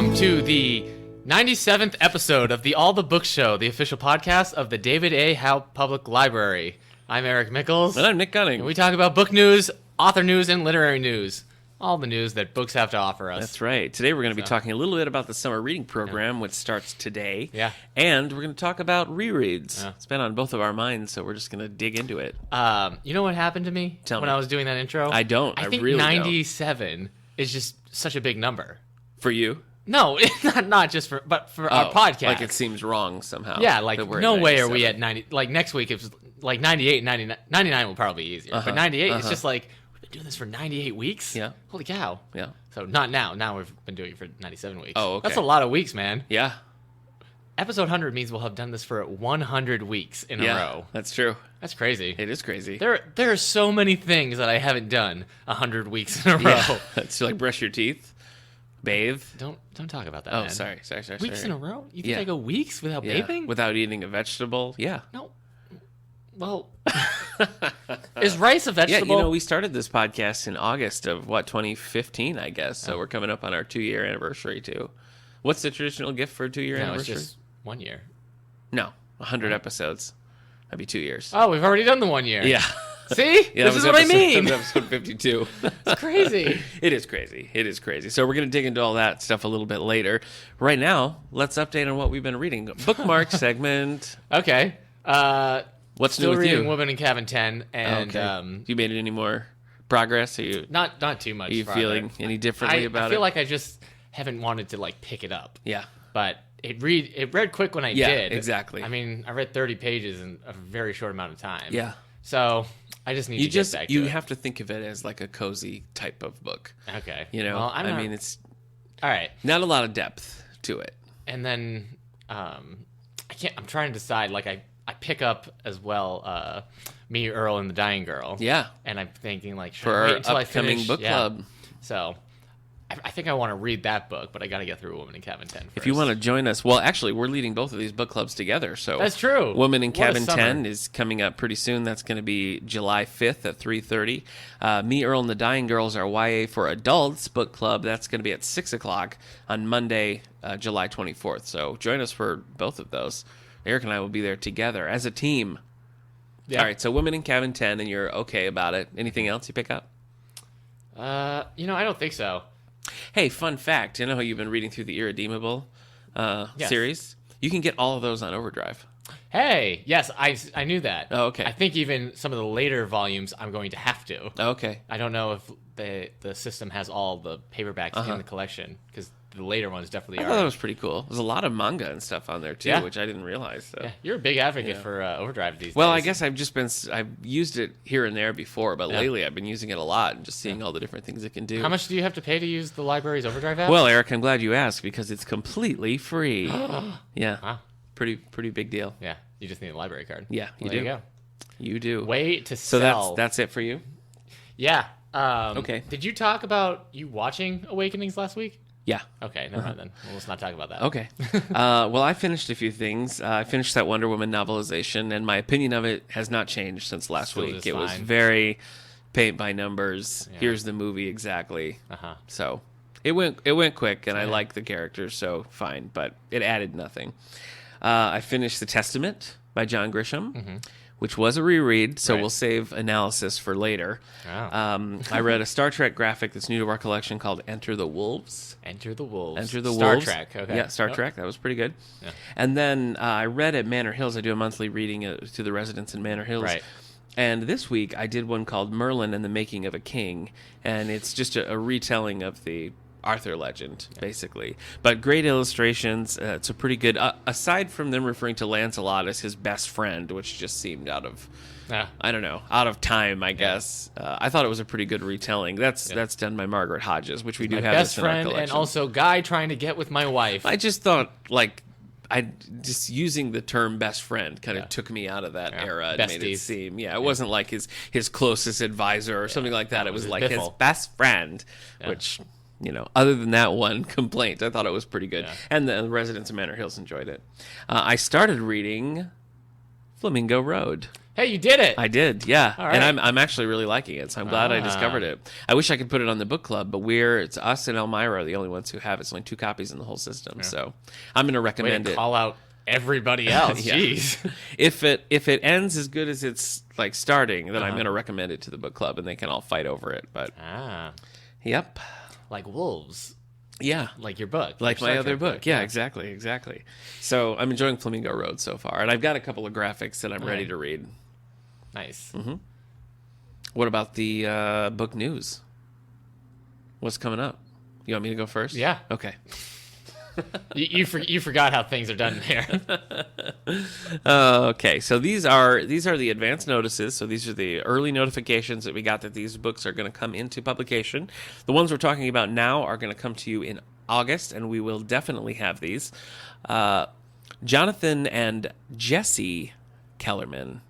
Welcome to the 97th episode of the All the Books Show, the official podcast of the David A. Howe Public Library. I'm Eric Mickles. And I'm Nick Gunning. And we talk about book news, author news, and literary news. All the news that books have to offer us. That's right. Today we're going to be talking a little bit about the summer reading program, which starts today. Yeah. And we're going to talk about rereads. Yeah. It's been on both of our minds, so we're just going to dig into it. You know what happened to me Tell when me. I was doing that intro? I don't. I think really 97 is just such a big number. For you? No, not just for, but for our podcast. Like it seems wrong somehow. Yeah, like that we're no at way are we 97. at 90. Like next week, it was like 98, 99. 99 will probably be easier. But 98, it's just like, we've been doing this for 98 weeks? Yeah. Holy cow. Yeah. So not now. Now we've been doing it for 97 weeks. Oh, okay. That's a lot of weeks, man. Yeah. Episode 100 means we'll have done this for 100 weeks in a row. That's true. That's crazy. It is crazy. There are so many things that I haven't done 100 weeks in a row. Yeah. That's like brush your teeth, bathe. Don't talk about that, Oh, man. sorry. Weeks in a row? You think Yeah. I go weeks without bathing? Without eating a vegetable. Yeah. No. Well, is rice a Yeah, vegetable? we started this podcast in August of, 2015, I guess. So we're coming up on our 2-year anniversary, too. What's the traditional gift for a 2-year No, anniversary? it's just 1 year. No, 100 episodes. That'd be 2 years. Oh, we've already done the 1 year. Yeah. See? Yeah, This is what I mean. That was episode 52. It's crazy. It is crazy. It is crazy. So we're going to dig into all that stuff a little bit later. Right now, let's update on what we've been reading. Bookmark segment. Okay. What's Still new with reading you? Woman in Cabin 10, and You made any more progress? Are you not too much. feeling farther. any differently about it? I feel like I just haven't wanted to like pick it up. Yeah. But it read quick when I Yeah, did. exactly. I mean, I read 30 pages in a very short amount of time. Yeah. So I just need to get back to you it. have to think of it as like a cozy type of book. Okay. Well, I'm not, mean, it's all right. not a lot of depth to it. And then I'm trying to decide, like I pick up as well Me, Earl, and the Dying Girl. Yeah. And I'm thinking like, should For I wait our until I upcoming finish? book Yeah. club. So I think I want to read that book, but I got to get through Woman in Cabin 10 first. If you want to join us, well, actually, we're leading both of these book clubs together. So That's true. Woman in What a Cabin summer. 10 is coming up pretty soon. That's going to be July 5th at 3:30. Me, Earl, and the Dying Girls, our YA for Adults book club. That's going to be at 6 o'clock on Monday, July 24th. So join us for both of those. Eric and I will be there together as a team. Yeah. All right, so Women in Cabin 10, and you're okay about it. Anything else you pick up? I don't think so. Hey, fun fact. You know how you've been reading through the Irredeemable Yes. series? You can get all of those on Overdrive. Hey, yes, I knew that. Oh, okay. I think even some of the later volumes I'm going to have to. Okay. I don't know if the system has all the paperbacks in the collection, because the later ones definitely I are. thought that was pretty cool. There's a lot of manga and stuff on there, too, Yeah. which I didn't realize. So. Yeah, you're a big advocate for Overdrive these Well, days. I guess I've used it here and there before, but Yeah. lately I've been using it a lot and just seeing all the different things it can do. How much do you have to pay to use the library's Overdrive app? Well, Eric, I'm glad you asked because it's completely free. Yeah. Wow. Pretty big deal. Yeah, you just need a library card. Yeah, you Well, do. there you go. You do. Way to So sell. that's it for you? Yeah. Okay. Did you talk about you watching Awakenings last week? Yeah. Okay, never mind then. Well, let's not talk about that. Okay. Well, I finished a few things. I finished that Wonder Woman novelization, and my opinion of it has not changed since last Still week. just It was fine. very paint by numbers. Yeah. Here's the movie exactly. Uh-huh. So it went quick, and I like the characters, so fine. But it added nothing. I finished The Testament by John Grisham, which was a reread, so Right. we'll save analysis for later. Oh. I read a Star Trek graphic that's new to our collection called Enter the Wolves. Enter the Wolves. Enter the Star Wolves. Trek. Okay. Yeah, Star Yep. Trek. That was pretty good. Yeah. And then I read at Manor Hills. I do a monthly reading to the residents in Manor Hills. Right. And this week I did one called Merlin and the Making of a King. And it's just a retelling of the Arthur legend, basically. But great illustrations. It's a pretty good... aside from them referring to Lancelot as his best friend, which just seemed out of... Yeah. I don't know, out of time, I guess. I thought it was a pretty good retelling. That's done by Margaret Hodges, which we do My have best this in our friend collection. and also guy trying to get with my wife. I just thought, just using the term best friend kind of took me out of that era. It made it Besties. seem, it wasn't like his closest advisor or something like that. It was like his Biffle. best friend, which, other than that one complaint, I thought it was pretty good. Yeah. And the residents of Manor Hills enjoyed it. I started reading Flamingo Road. Hey, you did it. I did, yeah. All right. And I'm actually really liking it, so I'm glad I discovered it. I wish I could put it on the book club, but it's us and Elmira are the only ones who have it. It's only 2 copies in the whole system, so I'm going to Way recommend to it. call out everybody else. Yeah. Jeez. If it ends as good as it's like starting, then I'm going to recommend it to the book club, and they can all fight over it. But yep, like wolves. Yeah. Like your book. Like your my Star other Trek book. Yeah, exactly. So I'm enjoying Flamingo Road so far. And I've got a couple of graphics that I'm ready to read. Nice. Mm-hmm. What about the book news? What's coming up? You want me to go first? Yeah. Okay. You forgot how things are done here. Okay, so these are the advance notices. So these are the early notifications that we got that these books are going to come into publication. The ones we're talking about now are going to come to you in August, and we will definitely have these. Jonathan and Jesse Kellerman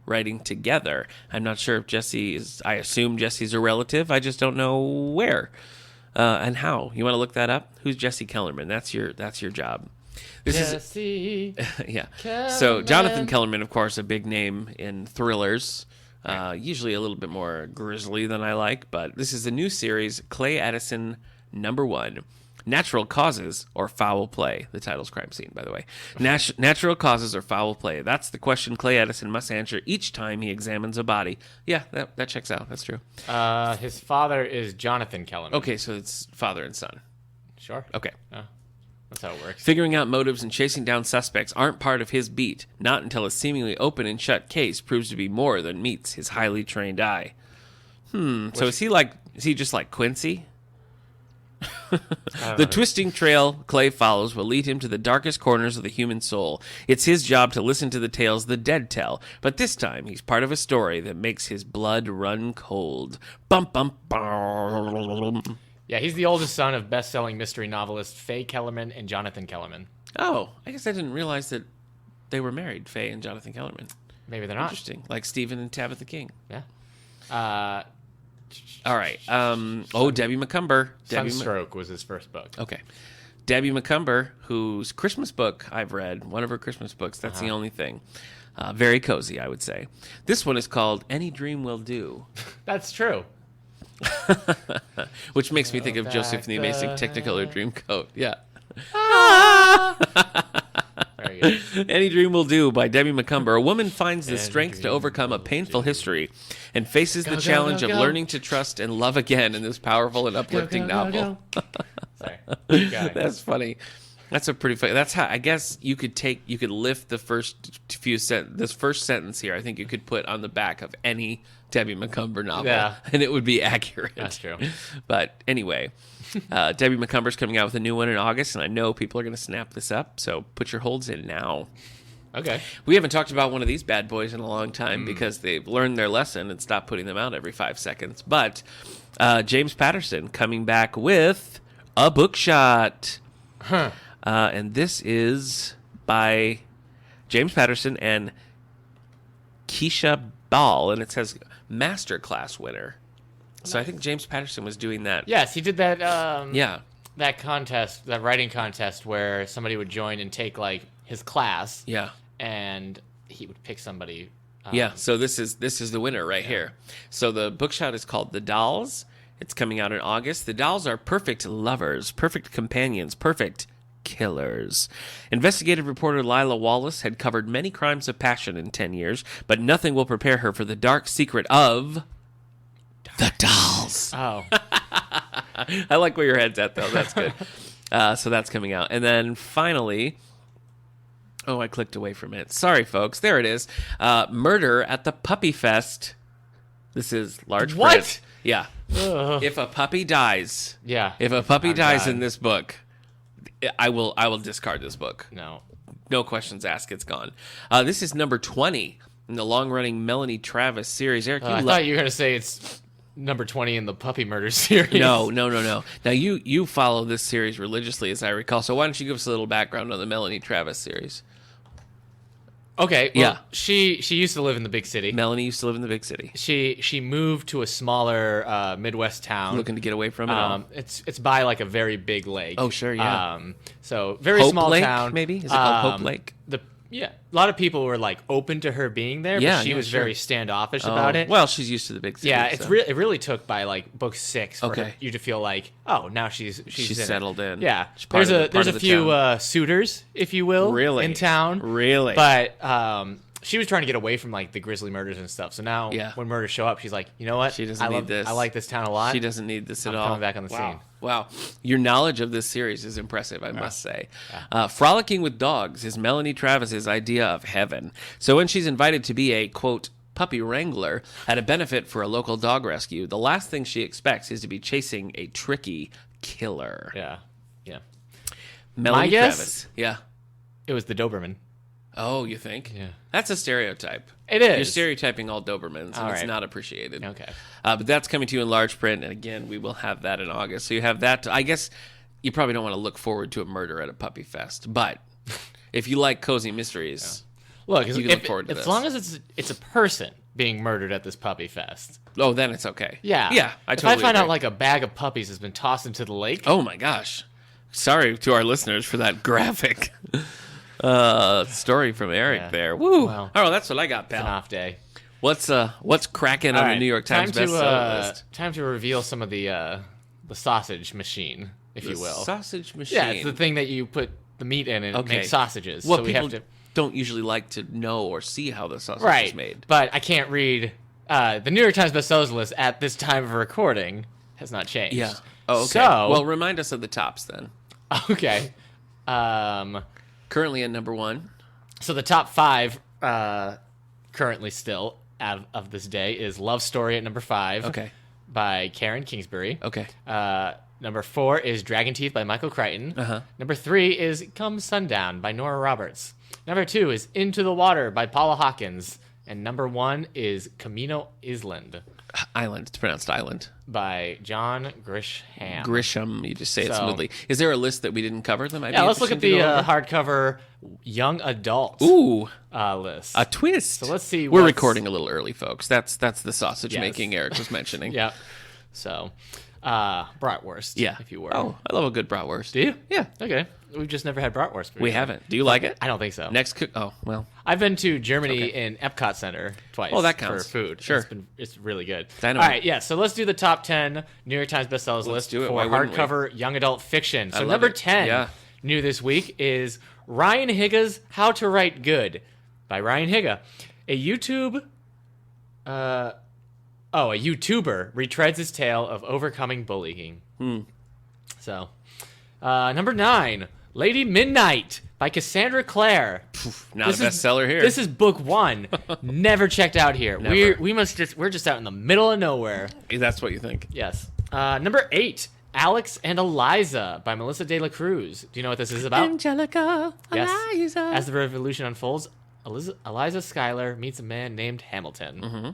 writing together. I'm not sure if Jesse is. I assume Jesse's a relative. I just don't know where. And how? You want to look that up? Who's Jesse Kellerman? That's your job. Jesse yeah. Kellerman. So Jonathan Kellerman, of course, a big name in thrillers. Usually a little bit more grisly than I like, but this is a new series, Clay Edison #1. Natural Causes or Foul Play. The title's Crime Scene, by the way. Natural Causes or Foul Play. That's the question Clay Edison must answer each time he examines a body. Yeah, that checks out. That's true. His father is Jonathan Kellerman. Okay, so it's father and son. Sure. Okay. That's how it works. Figuring out motives and chasing down suspects aren't part of his beat, not until a seemingly open and shut case proves to be more than meets his highly trained eye. So is he just like Quincy? The twisting trail Clay follows will lead him to the darkest corners of the human soul. It's his job to listen to the tales the dead tell, but this time he's part of a story that makes his blood run cold. Bum, bum, bum. Yeah, he's the oldest son of best-selling mystery novelist Faye Kellerman and Jonathan Kellerman. Oh, I guess I didn't realize that they were married, Faye and Jonathan Kellerman. Maybe they're not. Interesting. Like Stephen and Tabitha King. Yeah. All right. Debbie McCumber. Sunstroke was his first book. Okay. Debbie McCumber, whose Christmas book I've read, one of her Christmas books. That's the only thing. Very cozy, I would say. This one is called Any Dream Will Do. That's true. Which makes me think of Joseph and the Amazing Technicolor Dreamcoat. Yeah. Very good. Any Dream Will Do by Debbie McCumber. A woman finds the strength to overcome a painful history and faces the challenge of learning to trust and love again in this powerful and uplifting novel. Sorry. Keep going. That's funny. That's a pretty funny. That's how I guess you could lift the first this first sentence here. I think you could put on the back of any Debbie McCumber novel, and it would be accurate. That's true. But anyway, Debbie McCumber's coming out with a new one in August, and I know people are going to snap this up. So put your holds in now. Okay. We haven't talked about one of these bad boys in a long time because they've learned their lesson and stopped putting them out every 5 seconds. But James Patterson coming back with A Bookshot. And this is by James Patterson and Keisha Ball, and it says Masterclass winner. So I think James Patterson was doing that. Yes, he did that. That contest, that writing contest, where somebody would join and take like his class. Yeah. And he would pick somebody. So this is the winner right here. So the bookshot is called The Dolls. It's coming out in August. The dolls are perfect lovers, perfect companions, perfect killers. Investigative reporter Lila Wallace had covered many crimes of passion in 10 years, but nothing will prepare her for the dark secret of the dolls. Oh. I like where your head's at, though. That's good. So that's coming out. And then finally... Oh, I clicked away from it. Sorry, folks. There it is. Murder at the Puppy Fest. This is large What? print. Yeah. Ugh. If a puppy dies... Yeah. If a puppy I'm dies done. in this book... I will discard this book. No questions asked. It's gone. This is number 20 in the long-running Melanie Travis series. Eric, I thought you were going to say it's number 20 in the Puppy Murder series. No. Now, you follow this series religiously, as I recall. So why don't you give us a little background on the Melanie Travis series? Okay. Well, she used to live in the big city. Melanie used to live in the big city. She moved to a smaller Midwest town. Looking to get away from it all. It's by like a very big lake. Oh, sure, yeah. So very Hope small Lake, town. maybe? Is it called Hope Lake? Yeah, a lot of people were like open to her being there, but she was sure. very standoffish about it. Well, she's used to the big city. Yeah, so. it really took by like book 6 for you to feel like, oh, now she's settled in. Yeah, She's there's a few suitors, if you will, in town. Really, but she was trying to get away from like the grisly murders and stuff. So now when murders show up, she's like, you know what? She doesn't need this. I like this town a lot. She doesn't need this at all. Coming back on the scene. Wow. Your knowledge of this series is impressive, I must say. Frolicking with dogs is Melanie Travis's idea of heaven. So when she's invited to be a, quote, puppy wrangler at a benefit for a local dog rescue, the last thing she expects is to be chasing a tricky killer. Yeah. Melanie Travis. Yeah. It was the Doberman. Oh, you think? Yeah. That's a stereotype. It is. You're stereotyping all Dobermans, and it's not appreciated. Okay. But that's coming to you in large print, and again, we will have that in August. So you have that. I guess you probably don't want to look forward to a murder at a puppy fest, but if you like cozy mysteries, look, you can look forward to this. As long as it's a person being murdered at this puppy fest. Oh, then it's okay. Yeah. Yeah, I totally If I find agree. out like a bag of puppies has been tossed into the lake. Oh my gosh. Sorry to our listeners for that graphic story from Eric there. Woo. Well, oh, that's what I got, pal. It's an off day. What's cracking on the New York Times bestseller list? Time to reveal some of the sausage machine, if you will. Sausage machine. Yeah, it's the thing that you put the meat in and it makes sausages. Well, so people we have to don't usually like to know or see how the sausage is made. But I can't read the New York Times bestsellers list at this time of recording has not changed. Yeah. Oh, okay. So, well, remind us of the tops then. Okay. Currently at number 1. So the top 5 currently still of this day is Love Story at number 5. Okay. By Karen Kingsbury. Okay. Number 4 is Dragon Teeth by Michael Crichton. Uh-huh. Number 3 is Come Sundown by Nora Roberts. Number 2 is Into the Water by Paula Hawkins. And number 1 is Camino Island. Island. It's pronounced island. By John Grisham. Grisham. You just say it smoothly. Is there a list that we didn't cover? Let's look at the hardcover young adult list. A twist. So let's see. We're recording a little early, folks. That's the sausage making Eric was mentioning. Yeah. So, bratwurst. Yeah. If you were. Oh, I love a good bratwurst. Do you? Yeah. Okay. We've just never had bratwurst before. We haven't. Do you like it? I don't think so. Oh, well. I've been to Germany in Epcot Center twice. Oh, that counts. For food. Sure. It's really good. Dynamite. All right, yeah. So let's do the top 10 New York Times bestsellers list do it. for Why wouldn't hardcover young adult fiction. So love number it. 10 new this week is Ryan Higa's How to Write Good by Ryan Higa. A YouTuber retreads his tale of overcoming bullying. So, number 9, Lady Midnight by Cassandra Clare. Not a bestseller here. This is book 1. Never checked out here. Never. We're just out in the middle of nowhere. That's what you think. Yes. Number 8, Alex and Eliza by Melissa De La Cruz. Do you know what this is about? Angelica, Yes. Eliza. As the revolution unfolds, Eliza Schuyler meets a man named Hamilton. Mm-hmm.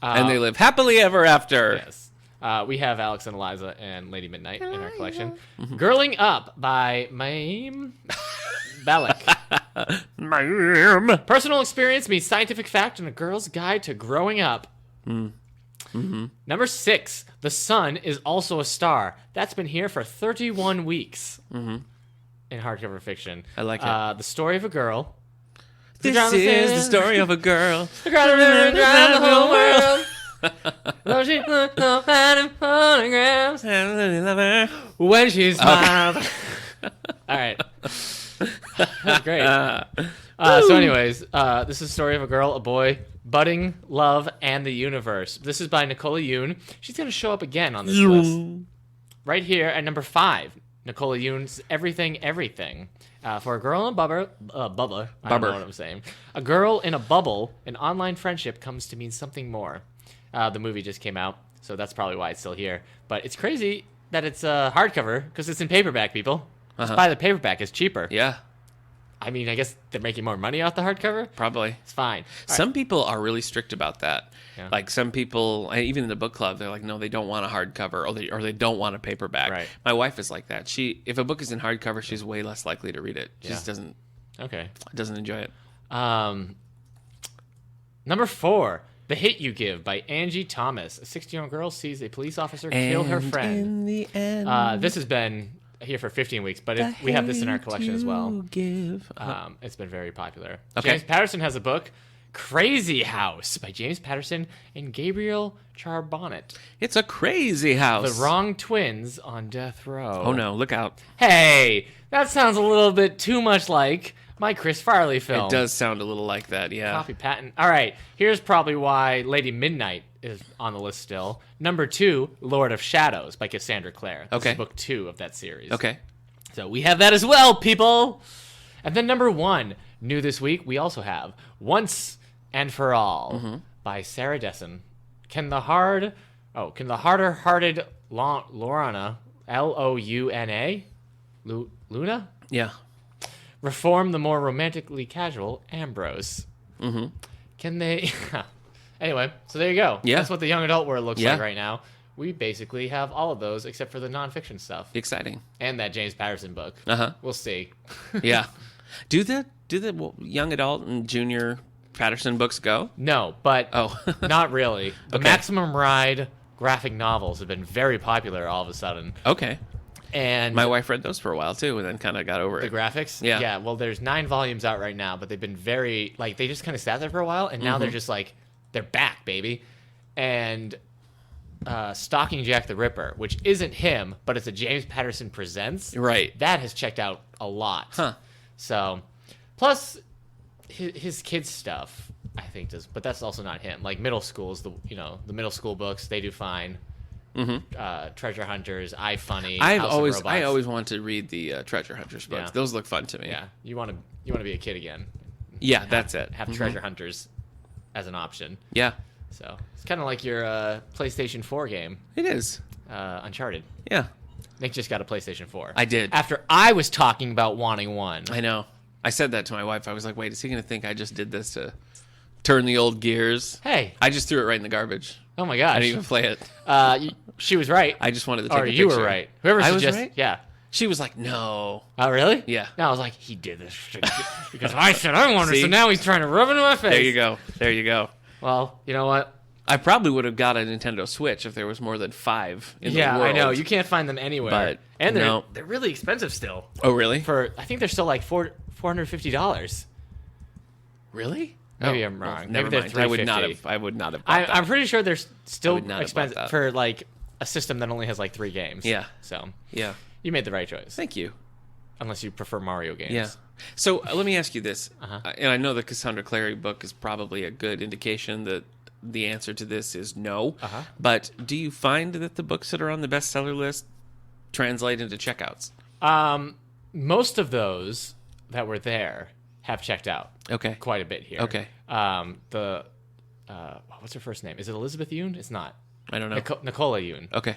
And they live happily ever after. Yes. We have Alex and Eliza and Lady Midnight in our collection. Girling Up by Maim Balak. Personal experience meets scientific fact in a girl's guide to growing up. Number 6, The Sun is Also a Star. That's been here for 31 weeks in hardcover fiction. I like it. The story of a girl. This is the story of a girl. The girl that drives the whole world. Though she looked so fat in photographs. When she smiled. All right. That's great. So anyways, this is the story of a girl, a boy, budding, love, and the universe. This is by Nicola Yoon. She's going to show up again on this list. Right here at number 5, Nicola Yoon's Everything, Everything. For a girl in a bubble, I don't know what I'm saying. A girl in a bubble, an online friendship comes to mean something more. The movie just came out, so that's probably why it's still here. But it's crazy that it's hardcover because it's in paperback, people. Just buy the paperback. It's cheaper. Yeah. I mean, I guess they're making more money off the hardcover. Probably. It's fine. Some people are really strict about that. Yeah. Like some people, even in the book club, they're like, no, they don't want a hardcover or they don't want a paperback. Right. My wife is like that. If a book is in hardcover, she's way less likely to read it. She just doesn't enjoy it. Number 4, The Hit You Give by Angie Thomas. A 16-year-old girl sees a police officer kill her friend. In the end. This has been here for 15 weeks, but we have this in our collection as well. Give. It's been very popular. Okay. James Patterson has a book, Crazy House, by James Patterson and Gabriel Charbonnet. It's a crazy house. The Wrong Twins on Death Row. Oh no, look out. Hey, that sounds a little bit too much like my Chris Farley film. It does sound a little like that, yeah. Copy patent. All right, here's probably why Lady Midnight is on the list still. Number 2, Lord of Shadows by Cassandra Clare. This Okay. is book 2 of that series. Okay. So we have that as well, people. And then number 1, new this week, we also have Once and for All by Sarah Dessen. Can the harder-hearted Lorna, Louna, Luna, Yeah. reform the more romantically casual Ambrose? Can they? Anyway, so there you go. Yeah. That's what the young adult world looks Yeah. like right now. We basically have all of those except for the nonfiction stuff Exciting. and that James Patterson book. Uh-huh. We'll see. Yeah. Do the young adult and junior Patterson books go? No, but Oh. not really. The Okay. Maximum Ride graphic novels have been very popular all of a sudden. Okay. And My wife read those for a while too and then kind of got over the it. graphics? Yeah. Yeah, well, there's 9 volumes out right now, but they've been very, like, they just kind of sat there for a while, and now they're just like, they're back, baby. And Stalking Jack the Ripper, which isn't him, but it's a James Patterson Presents. Right. That has checked out a lot. Huh. So, plus his kids stuff, I think does, but that's also not him. Like middle schools, the middle school books, they do fine. Treasure Hunters, iFunny. I House of Robots. always wanted to read the Treasure Hunters books. Yeah. Those look fun to me. Yeah, you want to be a kid again. Yeah, that's it. Have Treasure Hunters as an option. Yeah. So it's kind of like your PlayStation 4 game, It is. Uncharted. Yeah. Nick just got a PlayStation 4. I did. After I was talking about wanting one. I know. I said that to my wife. I was like, wait, is he going to think I just did this to turn the old gears? Hey. I just threw it right in the garbage. Oh my I gosh. didn't even play it. She was right. I just wanted to take Or a you picture. were right. Whoever I was suggested. right? Yeah. She was like, no. Oh, really? Yeah. No, I was like, he did this because I said I wanted, See? so now he's trying to rub it in my face. There you go. There you go. Well, you know what? I probably would have got a Nintendo Switch if there was more than 5 in the world. I know. You can't find them anywhere. But, and no. they're really expensive still. Oh, really? I think they're still like $450. Really? Maybe Oh, I'm wrong. Never Maybe they're mind. $350. I would not have bought that. I'm pretty sure they're still would not have bought expensive that. for like a system that only has like 3 games. Yeah. So Yeah. you made the right choice. Thank you. Unless you prefer Mario games. Yeah. So let me ask you this, Uh-huh. and I know the Cassandra Clare book is probably a good indication that the answer to this is no. Uh-huh. But do you find that the books that are on the bestseller list translate into checkouts? Most of those that were there have checked out. Okay. Quite a bit here. Okay. What's her first name? Is it Elizabeth Yoon? It's not. I don't know. Nicola Yoon. Okay.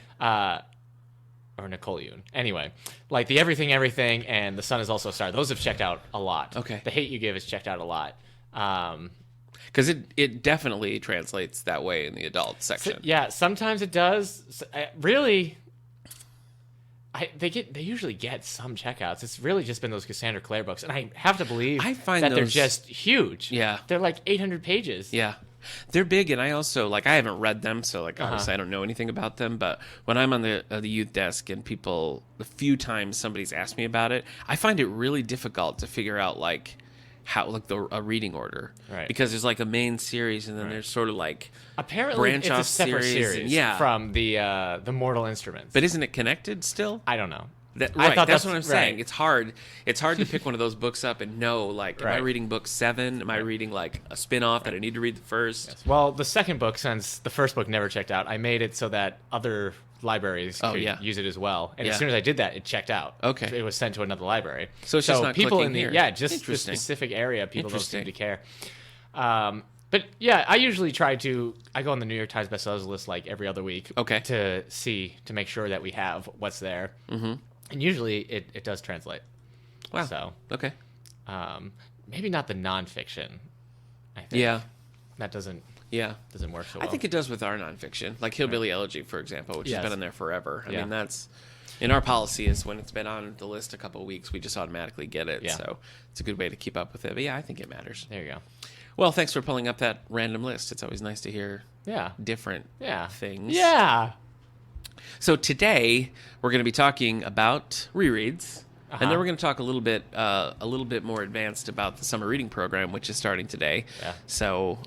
Or Nicole Yoon. Anyway, like the Everything and The Sun Is Also a Star. Those have checked out a lot. Okay. The Hate You Give has checked out a lot. Because it definitely translates that way in the adult section. Yeah, sometimes it does. Really, they usually get some checkouts. It's really just been those Cassandra Clare books, and I have to believe I find that they're those- just huge. Yeah. They're like 800 pages. Yeah. They're big, and I also, like, I haven't read them, so, like, obviously I don't know anything about them, but when I'm on the youth desk and the few times somebody's asked me about it, I find it really difficult to figure out, like, how, like, a reading order. Right. Because there's, like, a main series, and then there's sort of, like, Apparently, branch it's a off separate series, series yeah. from the Mortal Instruments. But isn't it connected still? I don't know. Right, I thought that's what I'm saying. right. It's hard. It's hard to pick one of those books up and know, like, am I Right. reading book 7? Am I reading, like, a spin-off that I need to read the first? Well, the second book, since the first book never checked out, I made it so that other libraries could yeah. use it as well. And Yeah. as soon as I did that, it checked out. Okay. It was sent to another library. So it's just not people clicking in the here. yeah, just the Interesting. specific area people don't seem Interesting. to care. But yeah, I usually I go on the New York Times bestsellers list like every other week. Okay. To make sure that we have what's there. Mm-hmm. And usually it does translate. Wow. So Okay. maybe not the nonfiction. I think. Yeah. That doesn't work so well. I think it does with our nonfiction, like Hillbilly Elegy, for example, which Yes. has been on there forever. I Yeah. mean, that's in our policy is when it's been on the list a couple of weeks, we just automatically get it. Yeah. So it's a good way to keep up with it. But yeah, I think it matters. There you go. Well, thanks for pulling up that random list. It's always nice to hear Yeah. different Yeah. things. Yeah. So today we're going to be talking about rereads, and then we're going to talk a little bit more advanced about the summer reading program, which is starting today. Yeah. So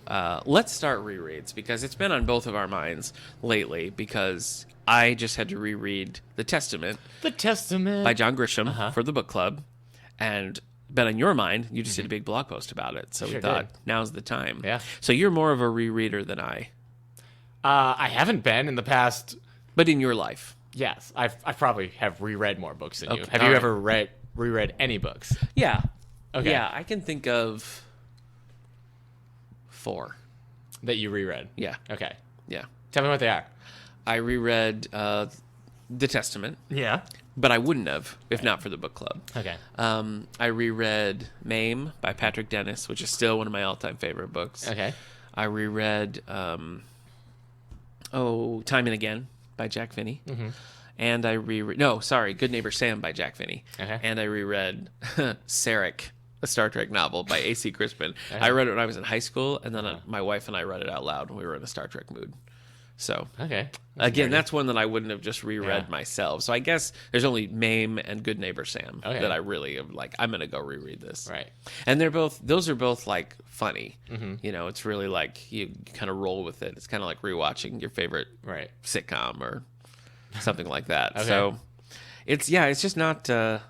let's start rereads because it's been on both of our minds lately. Because I just had to reread The Testament by John Grisham for the book club, and been on your mind. You just did a big blog post about it, so we thought now's the time. Yeah. So you're more of a rereader than I. I haven't been in the past. But in your life. Yes, I probably have reread more books than you. Okay, Have you ever reread any books? Yeah. Okay. Yeah, I can think of 4. That you reread? Yeah. Okay. Yeah. Tell me what they are. I reread The Testament, Yeah. but I wouldn't have if not for the book club. Okay. I reread Mame by Patrick Dennis, which is still one of my all-time favorite books. Okay. I reread Time and Again by Jack Finney. Mm-hmm. And I reread... No, sorry, Good Neighbor Sam by Jack Finney. Okay. And I reread Sarek, a Star Trek novel by A.C. Crispin. Okay. I read it when I was in high school, and then my wife and I read it out loud when we were in a Star Trek mood. So, Okay. again, that's one that I wouldn't have just reread myself. So I guess there's only Mame and Good Neighbor Sam that I really am like, I'm going to go reread this. Right. And those are both like funny. Mm-hmm. You know, it's really like you kind of roll with it. It's kind of like rewatching your favorite sitcom or something like that. Okay. So it's just not, I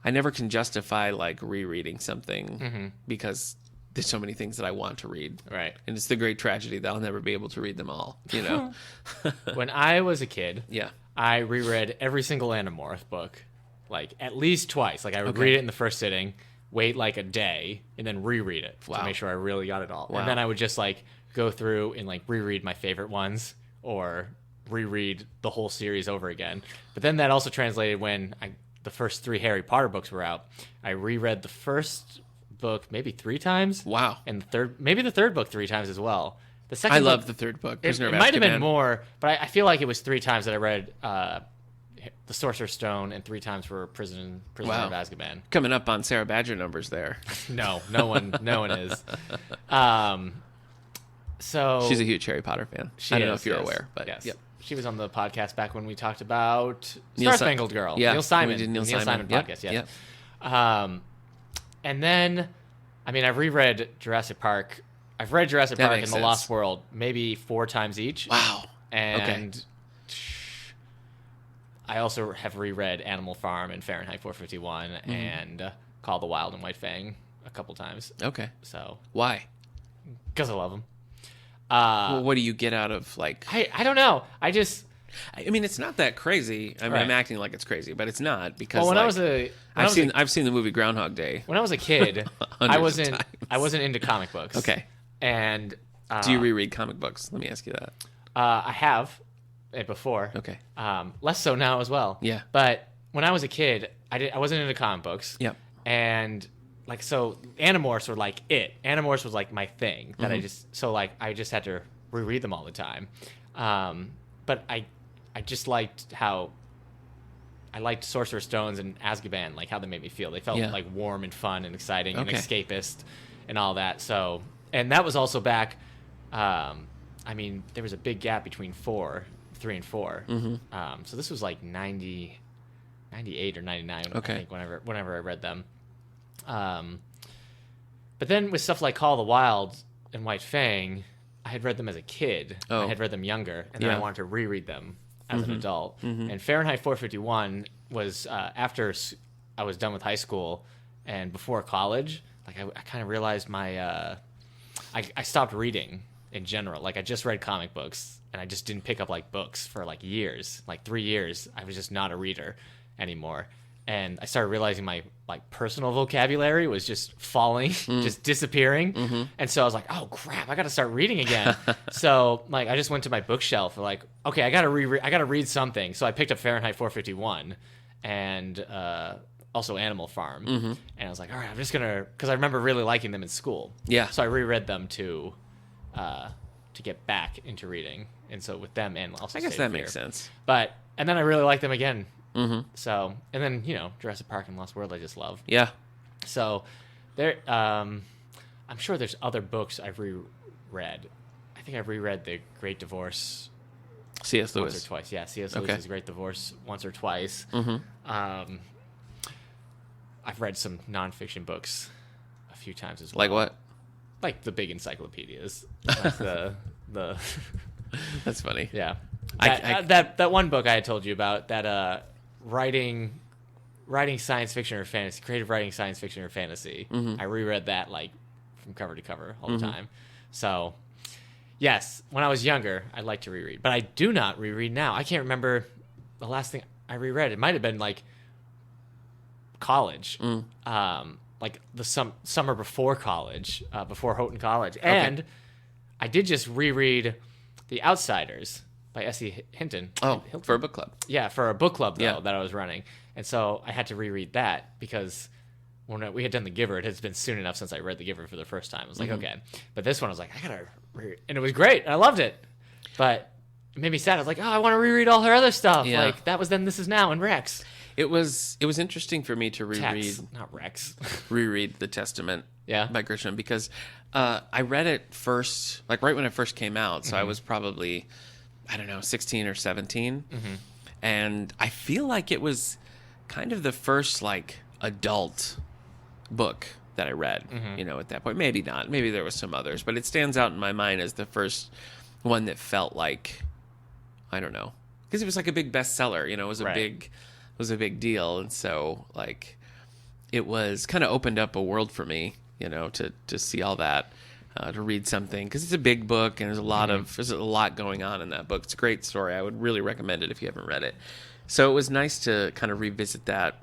never can justify like rereading something because there's so many things that I want to read. Right. And it's the great tragedy that I'll never be able to read them all, you know? When I was a kid, Yeah. I reread every single Animorph book, like at least twice. Like I would read it in the first sitting, wait like a day, and then reread it to make sure I really got it all. Wow. And then I would just like go through and like reread my favorite ones or reread the whole series over again. But then that also translated when the first 3 Harry Potter books were out. I reread the first book maybe 3 times. Wow. And the third book 3 times as well. The second I book, love the third book, Prisoner it of Azkaban. might have been more, but I feel like it was 3 times that I read The Sorcerer's Stone and 3 times for Prisoner of Azkaban. Coming up on Sarah Badger numbers there. No one is. So She's a huge Harry Potter fan. I don't know if you're aware, but yes. Yep. She was on the podcast back when we talked about Neil Star Spangled Girl. Yeah, Neil Simon. we did Neil Simon Yep. podcast, yeah. Yep. And then, I mean, I've reread Jurassic Park. I've read Jurassic Park and makes The sense. Lost World maybe 4 times each. Wow. And I also have reread Animal Farm and Fahrenheit 451 and Call the Wild and White Fang a couple times. Okay. So, Why? because I love them. Well, what do you get out of like? I don't know. I mean, it's not that crazy. I mean, Right. I'm acting like it's crazy, but it's not because. well, when like, I was I've seen the movie Groundhog Day. when I was a kid, Hundreds of times. I wasn't into comic books. Okay. And Do you reread comic books? Let me ask you that. I have it before. Okay. Less so now as well. Yeah. But when I was a kid, I wasn't into comic books. Yep. And like so, Animorphs were like it. Animorphs was like my thing that I just had to reread them all the time. But I just liked how I liked Sorcerer's Stones and Azkaban, like how they made me feel. They felt like warm and fun and exciting and escapist and all that. So, and that was also back. I mean, there was a big gap between 3 and 4. Mm-hmm. So this was like 98 or 99. I think whenever I read them. But then with stuff like Call of the Wild and White Fang, I had read them as a kid. I had read them younger, and then I wanted to reread them as an adult. Mm-hmm. And Fahrenheit 451 was after I was done with high school and before college. Like I kind of realized I stopped reading in general. Like I just read comic books, and I just didn't pick up like books for like years, like 3 years. I was just not a reader anymore. And I started realizing my like personal vocabulary was just falling, just disappearing. Mm-hmm. And so I was like, oh crap, I got to start reading again. So like I just went to my bookshelf and like, okay, I got to read something. So I picked up Fahrenheit 451 and also Animal Farm. Mm-hmm. And I was like, all right, I'm just gonna, because I remember really liking them in school. Yeah. So I reread them to get back into reading. And so with them and also I guess that makes sense. And then I really liked them again. Mm-hmm. So, and then, Jurassic Park and Lost World I just love. Yeah. So, there, I'm sure there's other books I've reread. I think I've reread The Great Divorce. C.S. once Lewis. or twice. Yeah, C.S. Lewis Okay. is great. Divorce once or twice. I've read some nonfiction books a few times as well. Like what? Like the big encyclopedias. Like the That's funny. yeah. I- That one book I had told you about, that writing science fiction or fantasy, creative writing science fiction or fantasy. I reread that like from cover to cover all the time. So, yes, when I was younger, I liked to reread, but I do not reread now. I can't remember the last thing I reread. It might have been like college, like the summer before college, before Houghton College, and I did just reread The Outsiders by S.E. Hinton. Oh, for a book club. Yeah, for a book club though Yeah. that I was running, and so I had to reread that because when we had done The Giver, it has been soon enough since I read The Giver for the first time. I was like, okay, but this one I was like, I gotta reread, and it was great. I loved it, but it made me sad. I was like, oh, I want to reread all her other stuff. Yeah. Like that was Then, This Is Now, and Rex. It was interesting for me to reread Tex, not Rex. reread the Testament Yeah. by Grisham because I read it first, like right when it first came out. So I was probably, I don't know, 16 or 17. And I feel like it was kind of the first like adult book that I read, you know, at that point. Maybe not. Maybe there was some others, but it stands out in my mind as the first one that felt like, I don't know, because it was like a big bestseller, you know, it was a Right. big deal. And so like it was kind of opened up a world for me, you know, to see all that, to read something, because it's a big book and there's a lot going on in that book. It's a great story. I would really recommend it if you haven't read it. So it was nice to kind of revisit that.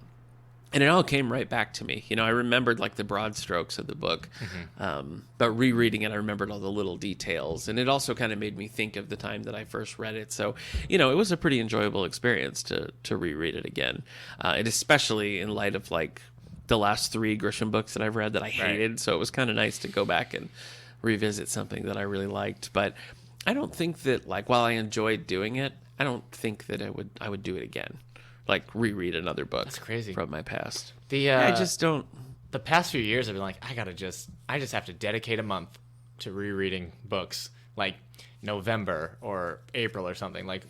And it all came right back to me. You know, I remembered like the broad strokes of the book, but rereading it, I remembered all the little details. And it also kind of made me think of the time that I first read it. So, you know, it was a pretty enjoyable experience to reread it again. And especially in light of like the last 3 Grisham books that I've read that I hated. So it was kind of nice to go back and revisit something that I really liked. But I don't think that, like, while I enjoyed doing it, I don't think that I would do it again. Like reread another book. That's crazy. From my past. I I just don't. The past few years, I've been like, I just have to dedicate a month to rereading books, like November or April or something, like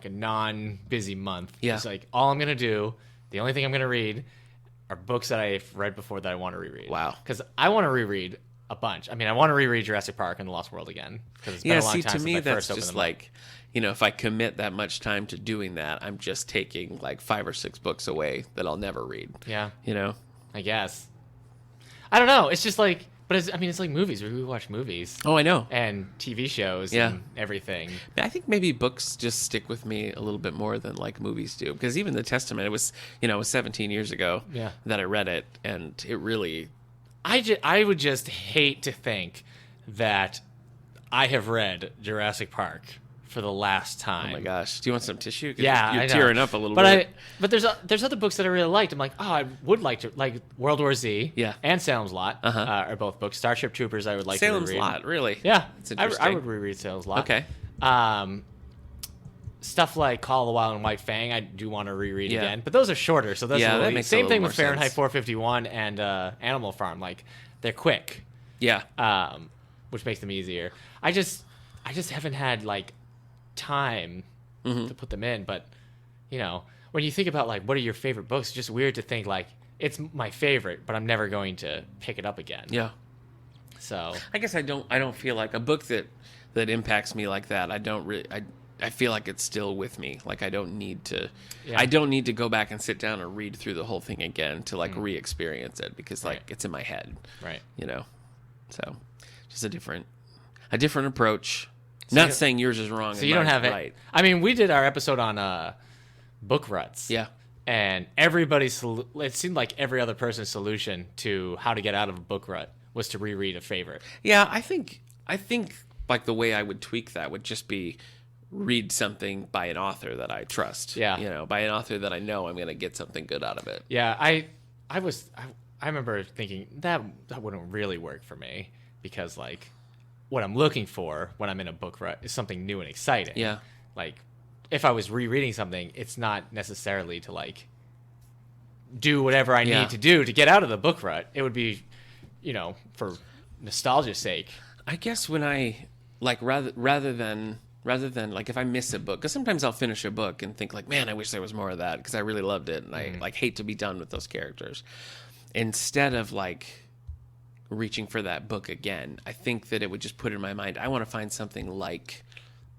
a non-busy month. Yeah. It's like all I'm gonna do. The only thing I'm gonna read are books that I've read before that I want to reread. Wow. Because I want to reread a bunch. I mean, I want to reread Jurassic Park and The Lost World again because it's been a long time to since me I that's first opened just them. like, you know, if I commit that much time to doing that, I'm just taking like 5 or 6 books away that I'll never read. Yeah, You know. I guess. I don't know. It's just like, but it's like movies. We watch movies. Oh, I know. And TV shows Yeah. and everything. I think maybe books just stick with me a little bit more than like movies do, because even the Testament, it was 17 years ago Yeah. that I read it, and it really, I would just hate to think that I have read Jurassic Park for the last time. oh my gosh, do you want some tissue? 'Cause Yeah, you're I know. tearing up a little but bit. But there's other books that I really liked. I'm like, oh, I would like to, like World War Z. Yeah. And Salem's Lot. Uh-huh. Are both books. Starship Troopers I would like Salem's to reread. Lot, really? Yeah, It's I interesting. would reread Salem's Lot. Okay. Stuff like Call of the Wild and White Fang, I do want to reread Yeah. again, but those are shorter. So that's Yeah, a little that easy. makes a Same little thing more with Fahrenheit sense. 451 and Animal Farm. Like they're quick, Yeah. which makes them easier. I just haven't had like time to put them in. But you know, when you think about like what are your favorite books, it's just weird to think like it's my favorite, but I'm never going to pick it up again. Yeah. So I guess I don't feel like a book that impacts me like that. I don't really. I feel like it's still with me. Like I don't need to. Yeah. I don't need to go back and sit down and read through the whole thing again to like re-experience it, because like Right. it's in my head. right. You know. So just a different approach. So Not you- saying yours is wrong. So and you don't mine's have it. right. I mean, we did our episode on book ruts. Yeah. And it seemed like every other person's solution to how to get out of a book rut was to reread a favorite. Yeah, I think like the way I would tweak that would just be read something by an author that I trust. Yeah. You know, by an author that I know I'm going to get something good out of it. Yeah, I remember thinking that wouldn't really work for me because like what I'm looking for when I'm in a book rut is something new and exciting. Yeah. Like if I was rereading something, it's not necessarily to like do whatever I Yeah. need to do to get out of the book rut. It would be, for nostalgia's sake. I guess when I like rather than rather than like if I miss a book, because sometimes I'll finish a book and think like, man, I wish there was more of that because I really loved it, and I like hate to be done with those characters. Instead of like reaching for that book again, I think that it would just put in my mind, I want to find something like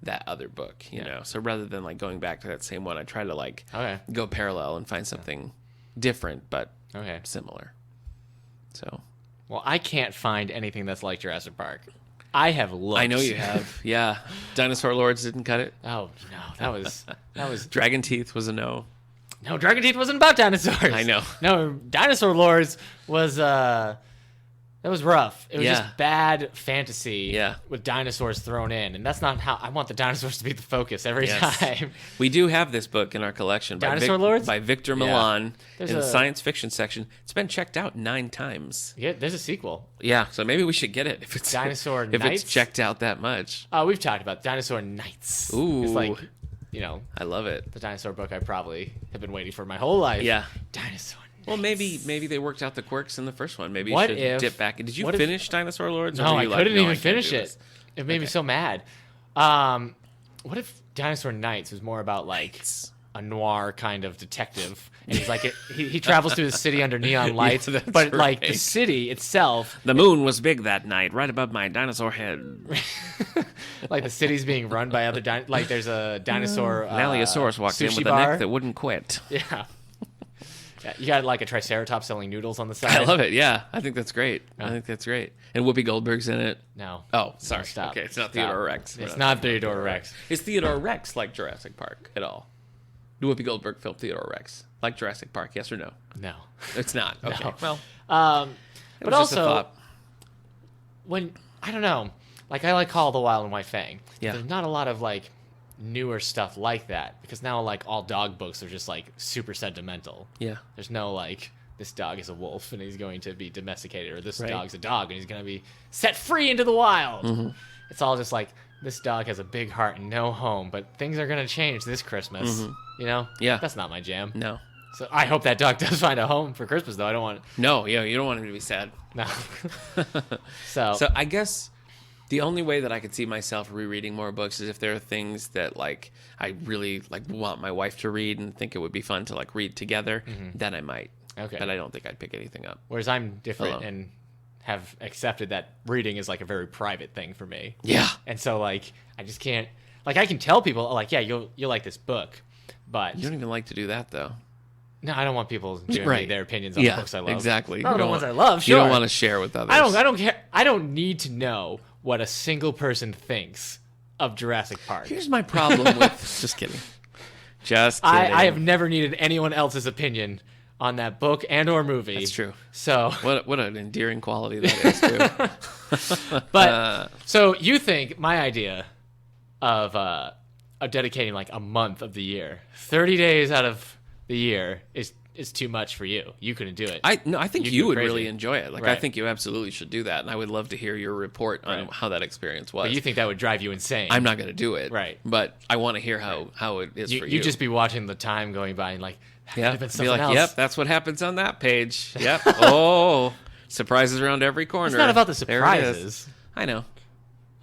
that other book, you know. So rather than like going back to that same one, I try to like go parallel and find something different but similar. So, well, I can't find anything that's like Jurassic Park. I have looked. I know you have. Yeah. Dinosaur Lords didn't cut it. Oh, no. That was Dragon Teeth was a no. No, Dragon Teeth wasn't about dinosaurs. I know. No, Dinosaur Lords was that was rough. It was just bad fantasy with dinosaurs thrown in, and that's not how I want the dinosaurs to be the focus every time. We do have this book in our collection Dinosaur Lords by Victor Milan There's in the science fiction section. It's been checked out 9 times. Yeah, there's a sequel. Yeah, so maybe we should get it if it's Dinosaur if Knights? it's checked out that much. We've talked about Dinosaur Knights. Ooh. It's like, you know, I love it. the dinosaur book I probably have been waiting for my whole life. Yeah. Dinosaur Knights. Well, maybe they worked out the quirks in the first one. Maybe you What should if- dip back. Did you what if- finish Dinosaur Lords? or No, were I you like, couldn't "No, I even can't finish do it. this"? It made me so mad. What if Dinosaur Knights was more about like a noir kind of detective, and he's like he travels through the city under neon lights, that's but like the right. city itself, The moon was big that night, right above my dinosaur head. like the city's being run by other like there's a dinosaur. An Allosaurus walked in sushi with a bar. neck that wouldn't quit. Yeah. Yeah, you got like a Triceratops selling noodles on the side. I love it. Yeah, I think that's great. I think that's great. And Whoopi Goldberg's in it. No. Oh, sorry. Stop. Okay, it's not Stop. Theodore Rex. It's not Theodore Rex. Is Theodore Rex like Jurassic Park at all? Do Whoopi Goldberg film Theodore Rex like Jurassic Park? Yes or no? No. It's not. Okay. No. Well, But was just a also, thought. when I don't know, like I like Call of the Wild and White Fang. Yeah. There's not a lot of like newer stuff like that because now like all dog books are just like super sentimental. Yeah. There's no like this dog is a wolf and he's going to be domesticated, or this Right. dog's a dog and he's going to be set free into the wild. Mm-hmm. It's all just like this dog has a big heart and no home, but things are going to change this Christmas. You know? Mm-hmm. Yeah. That's not my jam. No. So I hope that dog does find a home for Christmas, though. I don't want No, yeah, you don't want him to be sad. no. So So I guess the only way that I could see myself rereading more books is if there are things that like I really like want my wife to read and think it would be fun to like read together, then I might. Okay. But I don't think I'd pick anything up. whereas I'm different Hello. and have accepted that reading is like a very private thing for me. Yeah. And so like I just can't like I can tell people like yeah you'll like this book, but You don't even like to do that though. no I don't want people giving me Right. their opinions on the books I love. Exactly. Oh, You the don't ones want- I love. Sure. You don't want to share with others. I don't care. I don't need to know what a single person thinks of Jurassic Park. Here's my problem with just kidding. Just kidding. I have never needed anyone else's opinion on that book and or movie. That's true. So, What an endearing quality that is too. but so you think my idea of dedicating like a month of the year, 30 days out of the year is too much for you. You couldn't do it. I think You'd you go would crazy. really enjoy it. Like I Right. think you absolutely should do that, and I would love to hear your report on Right. how that experience was. But you think that would drive you insane. I'm not going to do it, Right. But I want to hear how it is for you. You'd just be watching the time going by and like, that could yeah, have been be something like, else. yep, that's what happens on that page. Yep. Oh, surprises around every corner. It's not about the There it is. surprises. I know.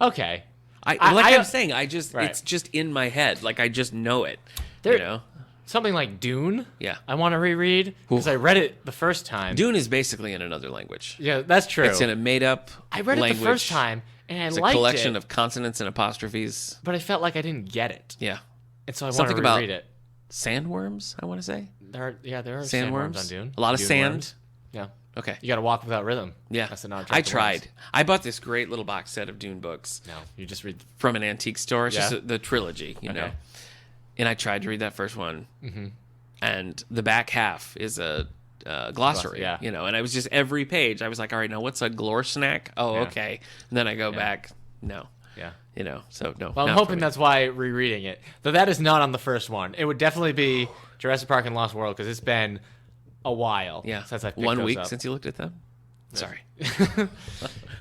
Okay. I'm saying, I just Right. it's just in my head. Like I just know it. There- you know. Something like Dune. Yeah. I want to reread because I read it the first time. Dune is basically in another language. Yeah, that's true. It's in a made-up I read language. it the first time and I It's a liked collection it, of consonants and apostrophes. but I felt like I didn't get it, Yeah. and so I want Something to about reread it. Sandworms, I want to say. There are Sandworms? sandworms on Dune. A lot of Dune sand. worms. Yeah, Okay. you got to walk without rhythm. Yeah. That's another. I tried. I bought this great little box set of Dune books No, you just read. from an antique store. It's Yeah. just the trilogy, you know. Okay. And I tried to read that first one. And the back half is a glossary, yeah. you know. And I was just every page, I was like, all right, now what's a glore snack? Oh, Yeah. okay. And then I go back, no. Yeah. You know, so no. Well, I'm not for hoping me. that's why rereading it. Though that is not on the first one. It would definitely be Jurassic Park and Lost World because it's been a while. Yeah. Since I picked 1 those week up. since you looked at them? Sorry.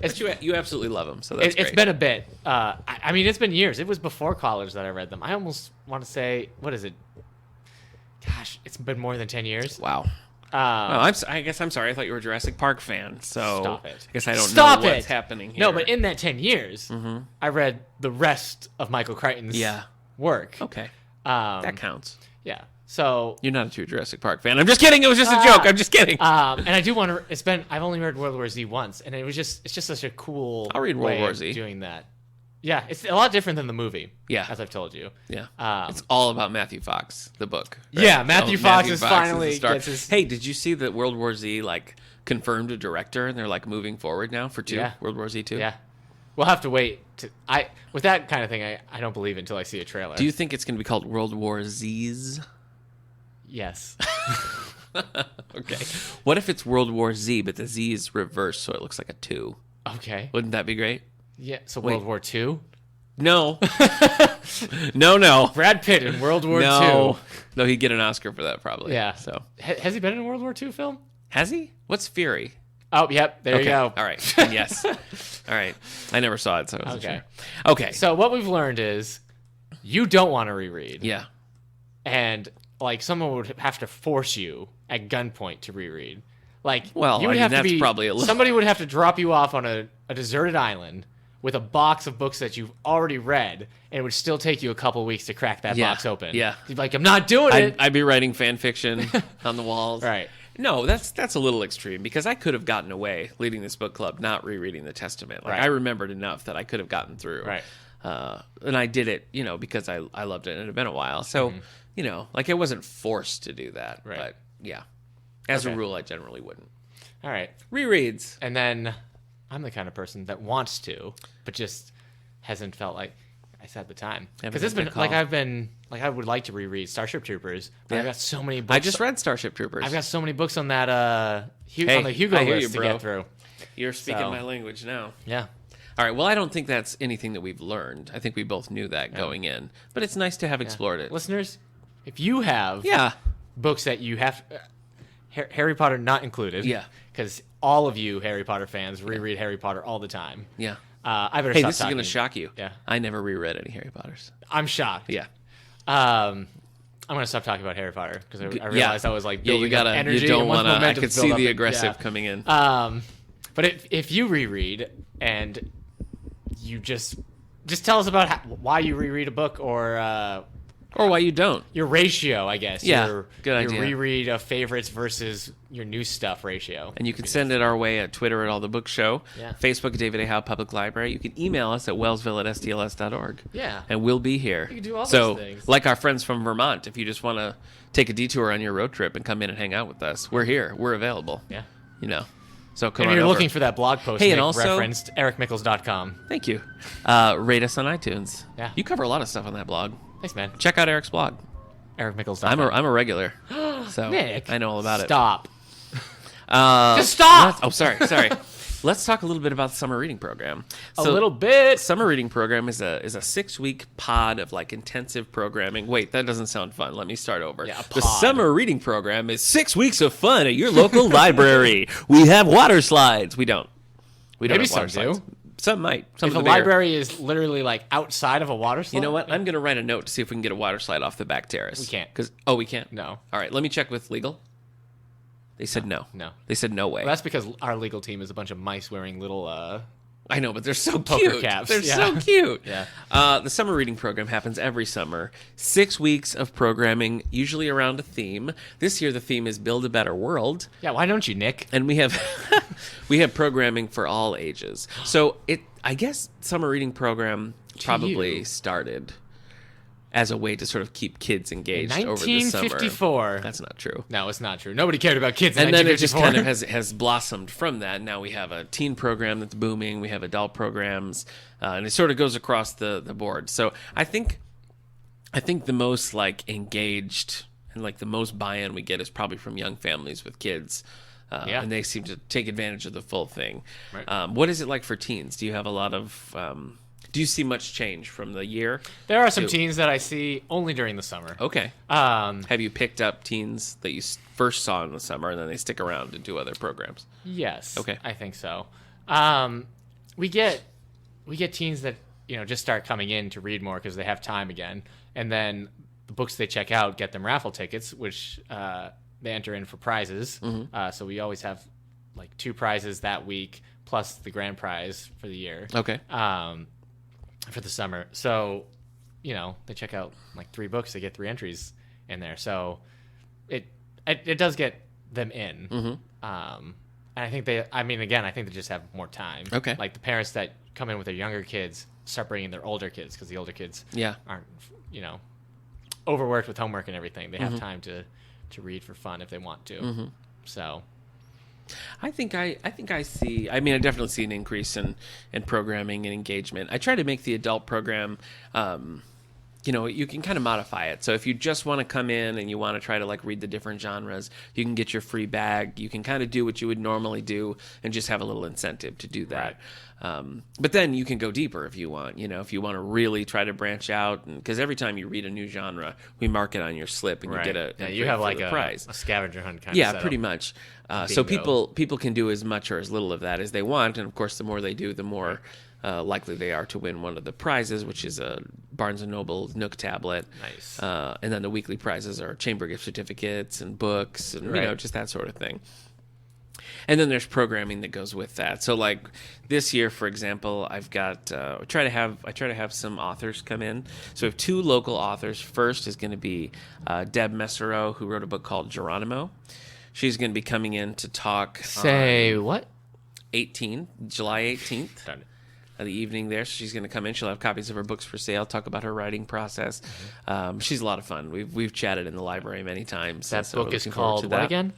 It's You absolutely love them, so that's It's great. been a bit. I mean, it's been years. It was before college that I read them. I almost want to say, what is it? Gosh, it's been more than 10 years. Wow. I guess I'm sorry. I thought you were a Jurassic Park fan. So Stop it. I guess I don't Stop know what's it. happening here. No, but in that 10 years, I read the rest of Michael Crichton's work. Okay. Um, That counts. Yeah. So. You're not a true Jurassic Park fan. I'm just kidding. It was just a joke. I'm just kidding. And I do want to. I've only read World War Z once, and it's just such a cool. I'll read World way War of Z. doing that. Yeah, it's a lot different than the movie. Yeah. As I've told you. Yeah. Um, It's all about Matthew Fox, the book. Right? Yeah, Matthew Fox is the finally star. gets his. Hey, did you see that World War Z confirmed a director and they're moving forward now for 2? Yeah. World War Z 2? Yeah. We'll have to wait. With that kind of thing, I don't believe it until I see a trailer. Do you think it's going to be called World War Z's? Yes. Okay. What if it's World War Z, but the Z is reversed, so it looks like a 2? Okay. Wouldn't that be great? Yeah. So Wait. World War II. No. No. Brad Pitt in World War No. II. No, he'd get an Oscar for that probably. Yeah. So Has he been in a World War II film? has he? What's Fury? Oh, yep. There you go. All right. Then yes. All right. I never saw it, so I wasn't Okay. sure. Okay. So what we've learned is you don't want to reread. Yeah. And someone would have to force you at gunpoint to reread. Well, you would have to that's be, probably a little... somebody would have to drop you off on a deserted island with a box of books that you've already read, and it would still take you a couple weeks to crack that box open. Yeah. You'd be like, I'm not doing it. I'd be writing fan fiction on the walls. Right. No, that's a little extreme because I could have gotten away leading this book club not rereading the Testament. Right. I remembered enough that I could have gotten through. Right. And I did it, because I loved it and it had been a while. So, I wasn't forced to do that. Right. But yeah, as a Okay. rule, I generally wouldn't. All right. Rereads. And then I'm the kind of person that wants to, but just hasn't felt like I said at the time. Because it's been I would like to reread Starship Troopers, but I've got so many books. I just read Starship Troopers. I've got so many books on that on the Hugo I hear list you, to get bro. through. You're speaking So- my language now. Yeah. All right. Well, I don't think that's anything that we've learned. I think we both knew that going in, but it's nice to have explored it. Listeners, if you have Yeah. books that you have, Harry Potter not included. Yeah. Because all of you Harry Potter fans reread Harry Potter all the time. Yeah. I better Hey, stop this is talking. going to shock you. Yeah. I never reread any Harry Potters. I'm shocked. Yeah. I'm gonna stop talking about Harry Potter because I realized I was building you gotta. up energy. You don't and once want to. I momentum's could see built up, the it- aggressive yeah. coming in. But if you reread and you just tell us about why you reread a book or Or why you don't. your ratio, I guess. Yeah, good your idea. reread of favorites versus your new stuff ratio. And you can send it our way at Twitter at All the Book Show, Yeah. Facebook at David A. Howe Public Library. You can email us at wellsville@stls.org. Yeah. And we'll be here. You can do all so, those things. like our friends from Vermont, if you just want to take a detour on your road trip and come in and hang out with us, we're here. We're available. Yeah. So come And on you're over. looking for that blog post Hey, and Nick also- referenced, ericmickles.com. Thank you. Rate us on iTunes. Yeah. You cover a lot of stuff on that blog. Thanks, man. Check out Eric's blog. ericmickles.com. I'm a regular. So Nick, I know all about it. Stop. Just stop! Oh, sorry. Let's talk a little bit about the summer reading program. A little bit. Summer reading program is a 6-week pod of intensive programming. Wait, that doesn't sound fun. Let me start over. Yeah, a The pod. summer reading program is 6 weeks of fun at your local library. We have water slides. We don't. We don't Maybe have water some do. slides. Some might. Some If of the the bigger. library is literally outside of a water slide. You know what? I'm going to write a note to see if we can get a water slide off the back terrace. We can't. We can't? No. All right, let me check with legal. They said no. No. They said no way. Well, that's because our legal team is a bunch of mice wearing little I know, but they're so poker cute. caps. They're Yeah. so cute. Yeah. The summer reading program happens every summer. 6 weeks of programming, usually around a theme. This year, the theme is Build a Better World. Yeah, why don't you, Nick? And we have we have programming for all ages. So I guess summer reading program probably you. started as a way to sort of keep kids engaged over the summer. 1954. That's not true. No, it's not true. Nobody cared about kids in And then it just 1954. kind of has blossomed from that. Now we have a teen program that's booming. We have adult programs, and it sort of goes across the board. So I think the most engaged and the most buy-in we get is probably from young families with kids. Yeah. And they seem to take advantage of the full thing. Right. What is it like for teens? Do you have a lot of... do you see much change from the year? There are some teens that I see only during the summer. Okay. Have you picked up teens that you first saw in the summer and then they stick around and do other programs? Yes. Okay. I think so. We get teens that just start coming in to read more because they have time again, and then the books they check out get them raffle tickets, which they enter in for prizes. So we always have like 2 prizes that week plus the grand prize for the year. Okay. For the summer. So, they check out like 3 books, they get 3 entries in there. So it does get them in. And I think I think they just have more time. Okay. Like the parents that come in with their younger kids start bringing their older kids because the older kids aren't, overworked with homework and everything. They have time to read for fun if they want to. So I think I see. I definitely see an increase in programming and engagement. I try to make the adult program. You can kind of modify it. So if you just want to come in and you want to try to like read the different genres, you can get your free bag. You can kind of do what you would normally do and just have a little incentive to do that. Right. But then you can go deeper if you want. If you want to really try to branch out, because every time you read a new genre, we mark it on your slip and you get you have like a prize. A scavenger hunt kind of Yeah, setup. pretty much. So people can do as much or as little of that as they want, and of course, the more they do, the more likely they are to win one of the prizes, which is a Barnes & Noble Nook tablet. Nice. And then the weekly prizes are chamber gift certificates and books and just that sort of thing. And then there's programming that goes with that. So like this year, for example, I've got I try to have some authors come in. So we have 2 local authors. First is going to be Deb Messereau, who wrote a book called Geronimo. She's going to be coming in to talk. Say what? July 18th. Done it. The evening there. So she's going to come in. She'll have copies of her books for sale, talk about her writing process. She's a lot of fun. We've chatted in the library many times. That so book is looking forward called to what that. again?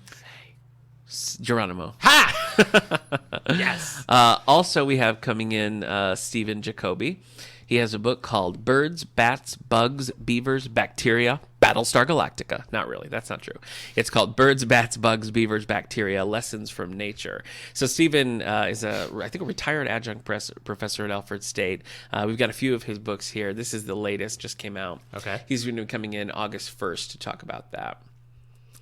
Geronimo. Ha! Yes. Also, we have coming in Stephen Jacoby. He has a book called Birds, Bats, Bugs, Beavers, Bacteria, Battlestar Galactica. Not really. That's not true. It's called Birds, Bats, Bugs, Beavers, Bacteria, Lessons from Nature. So Stephen is a retired adjunct professor at Alfred State. We've got a few of his books here. This is the latest, just came out. Okay. He's going to be coming in August 1st to talk about that.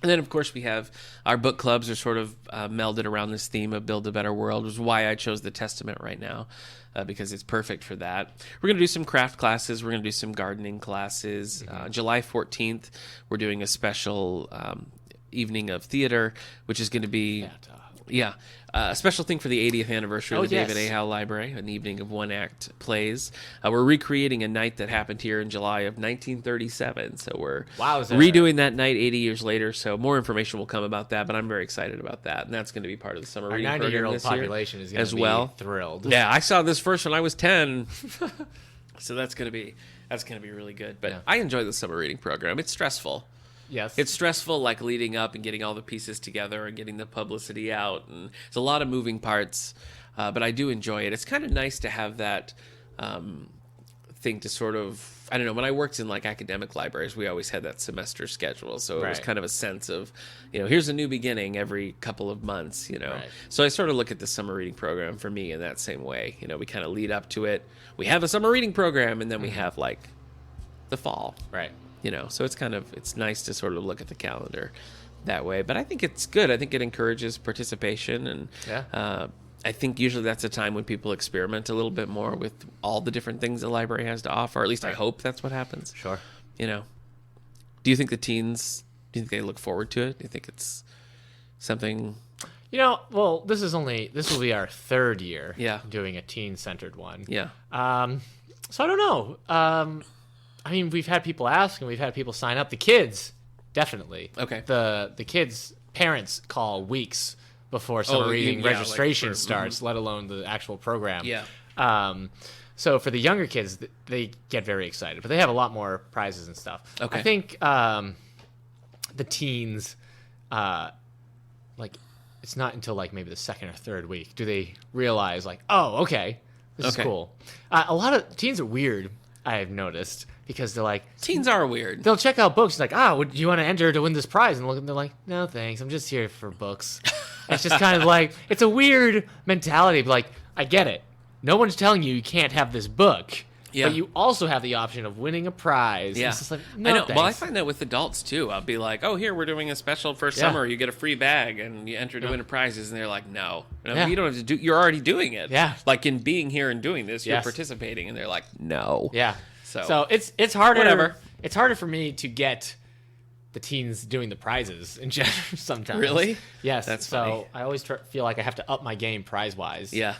And then, of course, we have our book clubs are sort of melded around this theme of Build a Better World, which is why I chose the Testament right now, because it's perfect for that. We're going to do some craft classes. We're going to do some gardening classes. July 14th, we're doing a special evening of theater, which is going to be... a special thing for the 80th anniversary of the David A. Howe Library, an evening of one-act plays. We're recreating a night that happened here in July of 1937, so we're redoing that night 80 years later, so more information will come about that, but I'm very excited about that, and that's going to be part of the summer reading program this year. Our 90-year-old population is going to be thrilled. Yeah, I saw this first when I was 10, so that's going to be really good, but I enjoy the summer reading program. It's stressful. Yes. It's stressful, like leading up and getting all the pieces together and getting the publicity out. And it's a lot of moving parts, but I do enjoy it. It's kind of nice to have that thing to sort of, I don't know, when I worked in like academic libraries, we always had that semester schedule. So it was kind of a sense of, here's a new beginning every couple of months, Right. So I sort of look at the summer reading program for me in that same way. We kind of lead up to it. We have a summer reading program, and then we have like the fall. Right. So it's nice to sort of look at the calendar that way. But I think it's good. I think it encourages participation. And I think usually that's a time when people experiment a little bit more with all the different things the library has to offer. Or at least I hope that's what happens. Sure. Do you think the teens, do you think they look forward to it? Do you think it's something... well, this will be our 3rd year doing a teen-centered one. Yeah. So I don't know. We've had people ask and we've had people sign up. The kids, definitely. Okay. The kids' parents call weeks before summer reading registration starts, let alone the actual program. Yeah. So for the younger kids, they get very excited, but they have a lot more prizes and stuff. Okay. I think the teens, it's not until maybe the 2nd or 3rd week do they realize oh, okay, this is cool. A lot of teens are weird, I have noticed. Because they're like... Teens are weird. They'll check out books. Like, would you want to enter to win this prize? And they're like, no, thanks. I'm just here for books. It's just kind of it's a weird mentality. But I get it. No one's telling you can't have this book. Yeah. But you also have the option of winning a prize. Yeah. It's just no, I know. thanks. Well, I find that with adults, too. I'll be like, here, we're doing a special for summer. You get a free bag and you enter to win a prizes. And they're like, no. You don't have to do... You're already doing it. Yeah. In being here and doing this, you're participating. And they're like, no. Yeah. So it's harder. Whatever. It's harder for me to get the teens doing the prizes in general sometimes. Really? Yes. That's so funny. I always feel like I have to up my game prize wise. Yeah.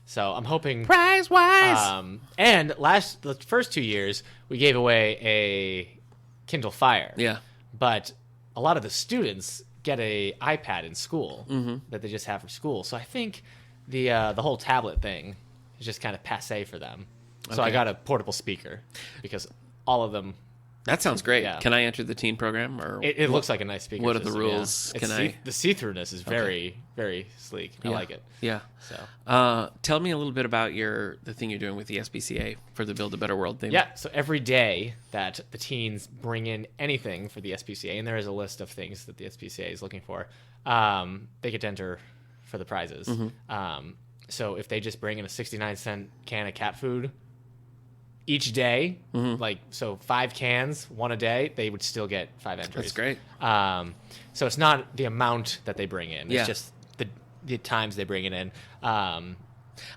So I'm hoping Prize wise. and the first 2 years we gave away a Kindle Fire. Yeah. But a lot of the students get a iPad in school that they just have for school. So I think the whole tablet thing is just kind of passé for them. So I Okay. got a portable speaker because all of them. That sounds great. Yeah. Can I enter the teen program? Or It looks like a nice speaker. what are the system, rules? Yeah. Can The see-throughness is very, very sleek. I like it. Yeah. So Tell me a little bit about the thing you're doing with the SPCA for the Build a Better World thing. yeah, so every day that the teens bring in anything for the SPCA, and there is a list of things that the SPCA is looking for, they get to enter for the prizes. So if they just bring in a 69-cent can of cat food each day, like so 5 cans, one a day, they would still get 5 entries. That's great. So it's not the amount that they bring in; Yeah. it's just the times they bring it in.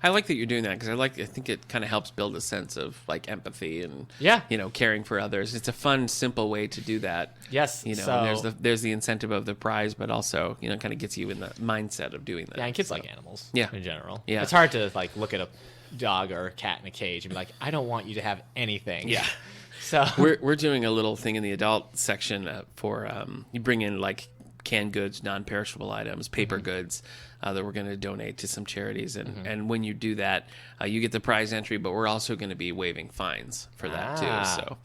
I like that you're doing that because I think it kind of helps build a sense of like empathy and Yeah. caring for others. It's a fun, simple way to do that. Yes, and so- there's the incentive of the prize, but also kind of gets you in the mindset of doing that. Yeah, and kids like animals. Yeah. In general. Yeah. It's hard to like look at a dog or a cat in a cage and be like, I don't want you to have anything. Yeah. So We're doing a little thing in the adult section for you bring in like canned goods, non-perishable items, paper goods that we're going to donate to some charities, and when you do that, you get the prize entry, but we're also going to be waiving fines for that too. So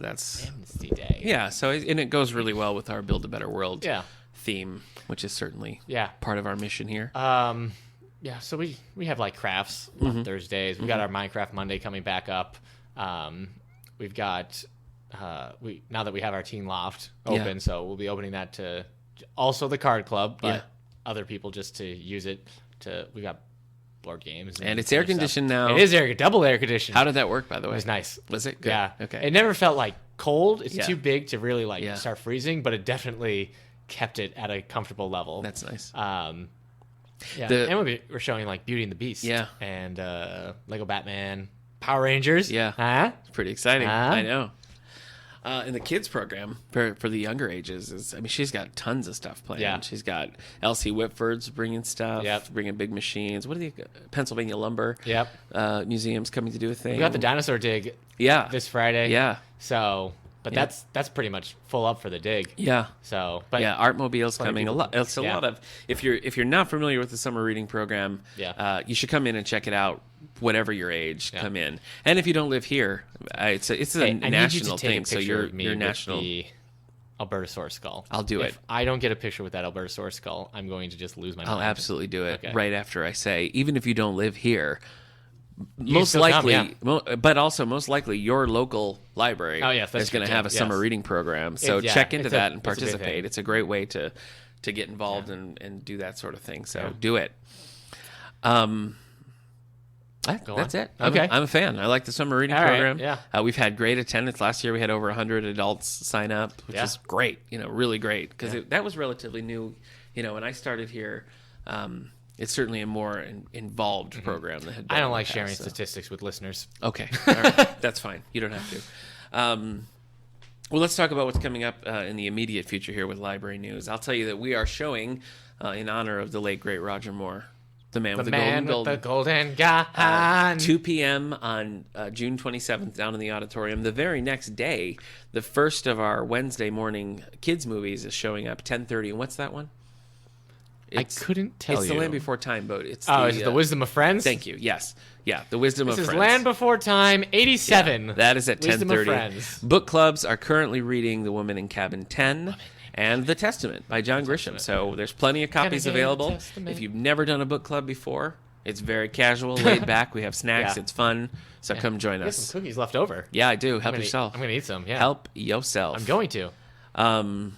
that's Amnesty Day. yeah. So and it goes really well with our Build a Better World Yeah. theme, which is certainly Yeah. part of our mission here. Yeah, so we have like crafts on Thursdays. We got our Minecraft Monday coming back up. We've got now that we have our teen loft open, Yeah. so we'll be opening that to also the card club, but Yeah. other people just to use it to. We got board games And it's air other stuff. conditioned now. It is double air conditioned. How did that work, by the way? It was nice. Was it? Good. Yeah. Okay. It never felt like cold. It's Yeah. too big to really like Yeah. start freezing, but it definitely kept it at a comfortable level. That's nice. Yeah, The- and we're showing like Beauty and the Beast. Yeah. And Lego Batman, Power Rangers. Yeah. Huh? It's pretty exciting. Huh? I know. In the kids program for the younger ages she's got tons of stuff planned. Yeah. She's got Elsie Whitford's bringing stuff, Yep. bringing big machines. What are the Pennsylvania Lumber Yep. Museum's coming to do a thing. We got the dinosaur dig yeah this Friday. yeah So, but Yeah. that's pretty much full up for the dig. yeah. So, but Yeah, Artmobile's plenty of coming. A people- lot. It's a yeah. lot of. If you're not familiar with the summer reading program, Yeah. you should come in and check it out. Whatever your age, Yeah. come in. And if you don't live here, it's a Hey, I need you to national take a thing. So picture you're of me you're with national. the Albertosaurus skull. I'll do If it. I don't get a picture with that Albertosaurus skull, I'm going to just lose my I'll mind. absolutely do it Okay. right after I say. Even if you don't live here, can most still come, likely, but also most likely, your local library Oh, yes, that's is going to true, have a too. summer Yes. reading program. So Yeah, check into it's a- that and it's a big thing. participate. It's a great way to get involved and do that sort of thing. So do it. Go That's on. it. Okay. I'm a fan. I like the summer reading All right, program. yeah. We've had great attendance. Last year we had over 100 adults sign up, which Yeah. is great. Really great because that was relatively new. When I started here, it's certainly a more involved program than had been I in don't the like past, sharing so. statistics with listeners. Okay, all right. That's fine. You don't have to. Well, let's talk about what's coming up in the immediate future here with library news. I'll tell you that we are showing, in honor of the late great Roger Moore, the man with the Man golden with the golden gun. 2 p.m. on June 27th down in the auditorium. The very next day, the first of our Wednesday morning kids movies is showing up 10:30. And what's that one? I couldn't tell It's you. the Land Before Time boat. It's is it The Wisdom of Friends? Thank you. Yes. Yeah, The Wisdom This of is Friends. Land Before Time 87. That is at Wisdom of 10:30. Friends. Book clubs are currently reading The Woman in Cabin 10 and The Testament by John Grisham. So there's plenty of copies Can I get available. a testament? If you've never done a book club before, it's very casual, laid back. We have snacks. Yeah. It's fun. So come join I have us. some cookies left over. Yeah, I do. I'm Help gonna yourself. I'm going to eat some, yeah. Help yourself. I'm going to. Um,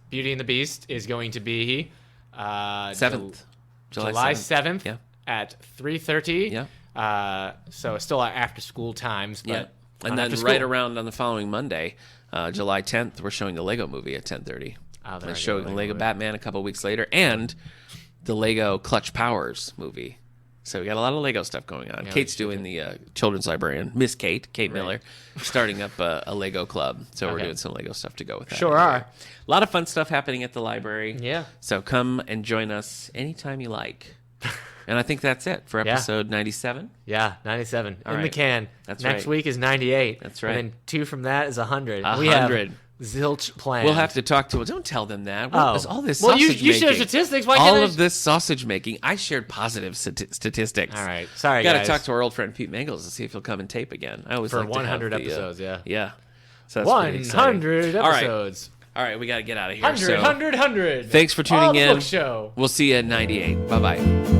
Beauty and the Beast is going to be 7th. July 7th Yeah. at 3:30. Yeah. So it's still our after school times, but Yeah. And not then after right school. around on the following Monday, July 10th, we're showing the Lego movie at 10:30. Oh, there I We're go, showing Lego Lego movie. Batman a couple weeks later and the Lego Clutch Powers movie So we got a lot of Lego stuff going on. Yeah, Kate's doing the children's librarian, Miss Kate Miller, starting up a Lego club. So we're doing some Lego stuff to go with that. Sure are. A lot of fun stuff happening at the library. Yeah. So come and join us anytime you like. And I think that's it for episode 97. Yeah, 97 in the right. can. That's Next right. week is 98. That's right. And then 2 from that is 100. 100. We have zilch plans. We'll have to talk to. Well, don't tell them that. Oh. All this Well, sausage you share making. statistics. Why all can't I of this sausage making. I shared positive statistics. All right. Sorry, Got to guys. talk to our old friend Pete Mangles to see if he'll come and tape again. I always For like to have 100 the, episodes, yeah. Yeah. So that's pretty exciting. 100 episodes. All right, we got to get out of here. 100, So 100, 100. thanks for tuning On the in. Book Show. We'll see you at 98. Bye-bye.